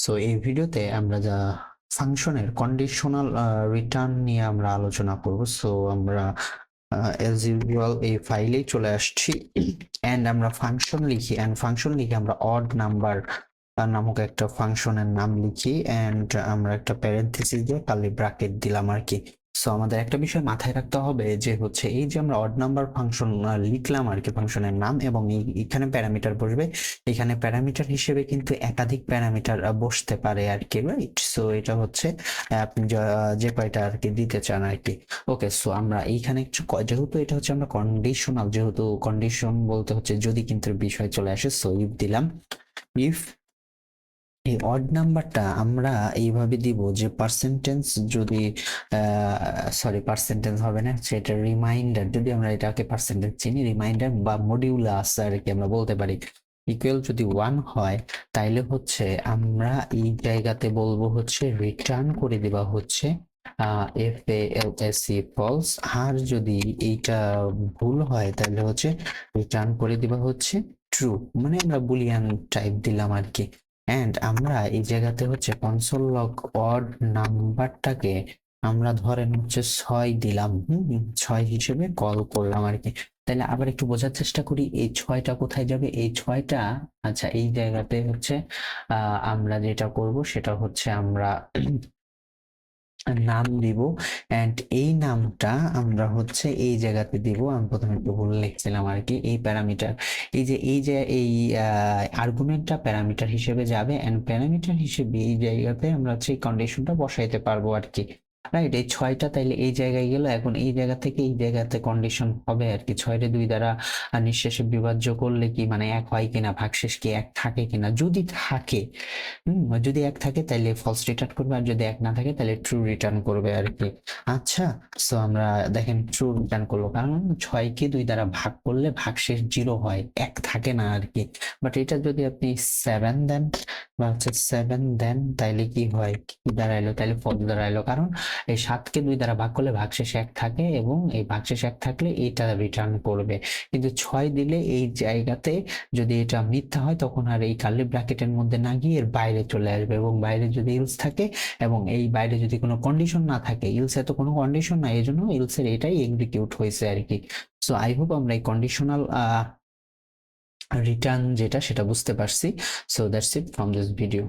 So এই ভিডিওতে আমরা যা ফাংশনের কন্ডিশনাল রিটার্ন নিয়ে আমরা আলোচনা করব। সো আমরা অ্যাজ ইউজুয়াল এই ফাইলেই চলে আসছি অ্যান্ড আমরা ফাংশন লিখি আমরা অড নাম্বার নামক একটা ফাংশনের নাম লিখি অ্যান্ড আমরা একটা প্যারেনথেসিস দিয়ে কার্লি ব্র্যাকেট দিলাম আর কি। সো আমাদের একটা বিষয় মাথায় রাখতে হবে যে হচ্ছে এই যে আমরা অড নাম্বার ফাংশন লিখলাম আর কি ফাংশনের নাম, এবং এখানে প্যারামিটার বসবে। এখানে প্যারামিটার হিসেবে কিন্তু একাধিক প্যারামিটার বসতে পারে আর কি, রাইট? সো এটা হচ্ছে আপনি যে কয়টা আর কি দিতে চান আর কি। ওকে, সো আমরা এইখানে যেহেতু এটা হচ্ছে আমরা কন্ডিশনাল, যেহেতু কন্ডিশন বলতে হচ্ছে যদি কিন্তু বিষয় চলে আসে, সো ইফ দিলাম। ইফ এই অড নাম্বারটা আমরা এইভাবে দিব যে পার্সেন্টেজ যদি পার্সেন্টেজ হবে না, সেটা রিমাইন্ডার, যদি আমরা এটাকে পার্সেন্টেজ চিনি, রিমাইন্ডার বা মডিউলাস আর কি আমরা বলতে পারি, ইকুয়াল যদি 1 হয় তাইলে হচ্ছে আমরা এই জায়গাতে বলবো হচ্ছে রিটার্ন করে দেবা হচ্ছে FALSE ফলস। আর যদি এইটা ভুল হয় তাহলে হচ্ছে রিটার্ন করে দিবা হচ্ছে ট্রু, মানে আমরা বুলিয়ান টাইপ দিলাম আর কি। এন্ড আমরা এই জায়গাতে হচ্ছে কনসোল লগ অড নাম্বারটাকে আমরা ধরেন হচ্ছে 6 দিলাম, 6 হিসেবে কল করলাম আর কি। তাহলে আবার একটু বোঝার চেষ্টা করি এই 6টা কোথায় যাবে। এই 6টা আচ্ছা এই জায়গাতে হচ্ছে আমরা যেটা করব সেটা হচ্ছে আমরা নাম দিব, এন্ড এই নামটা আমরা হচ্ছে এই জায়গাতে দিব। আমি প্রথমে একটু ভুল লিখছিলাম আর কি। এই প্যারামিটার, এই আর্গুমেন্টটা প্যারামিটার হিসেবে যাবে, এন্ড প্যারামিটার হিসেবে এই জায়গাতে আমরা হচ্ছে এই কন্ডিশনটা বসাইতে পারবো আর কি, রাইট? এই 6টা তাইলে এই জায়গায় গেল। এখন এই জায়গা থেকে এই জায়গাতে কন্ডিশন হবে আর কি। 6 2 দ্বারা নিঃশেষে বিভাজ্য করলে কি মানে 1 হয় কিনা, ভাগশেষ কি 1 থাকে কিনা, যদি থাকে যদি 1 থাকে তাহলে ফলস রিটার্ন করবে, আর যদি 1 না থাকে তাহলে ট্রু রিটার্ন করবে আর কি। আচ্ছা, সো আমরা দেখেন ট্রু রিটার্ন করলো, কারণ 6 কে 2 দ্বারা ভাগ করলে ভাগশেষ 0 হয়, 1 থাকে না আর কি। বাট এটা যদি আপনি 7 দেন বা হচ্ছে 7 দেন তাইলে কি হয়, কি দাঁড়াইলো, তাইলে ফলস দাঁড়াইলো, কারণ এই 7 কে 2 দ্বারা ভাগ করলে ভাগশেষ 1 থাকে, এবং এই ভাগশেষ 1 থাকলে এটা রিটার্ন করবে। কিন্তু 6 দিলে এই জায়গাতে যদি এটা মিথ্যা হয় তখন আর এই কার্লি ব্র্যাকেটের মধ্যে না গিয়ে এর বাইরে চলে আসবে, এবং বাইরে যদি ইলস থাকে এবং এই বাইরে যদি কোনো কন্ডিশন না থাকে, ইলসে তো কোনো কন্ডিশন নাই, এই জন্য ইলসের এটাই এক্সিকিউট হয়েছে আর কি। সো আই হোপ আমরা এই কন্ডিশনাল রিটার্ন যেটা সেটা বুঝতে পারছি। So that's it from this video.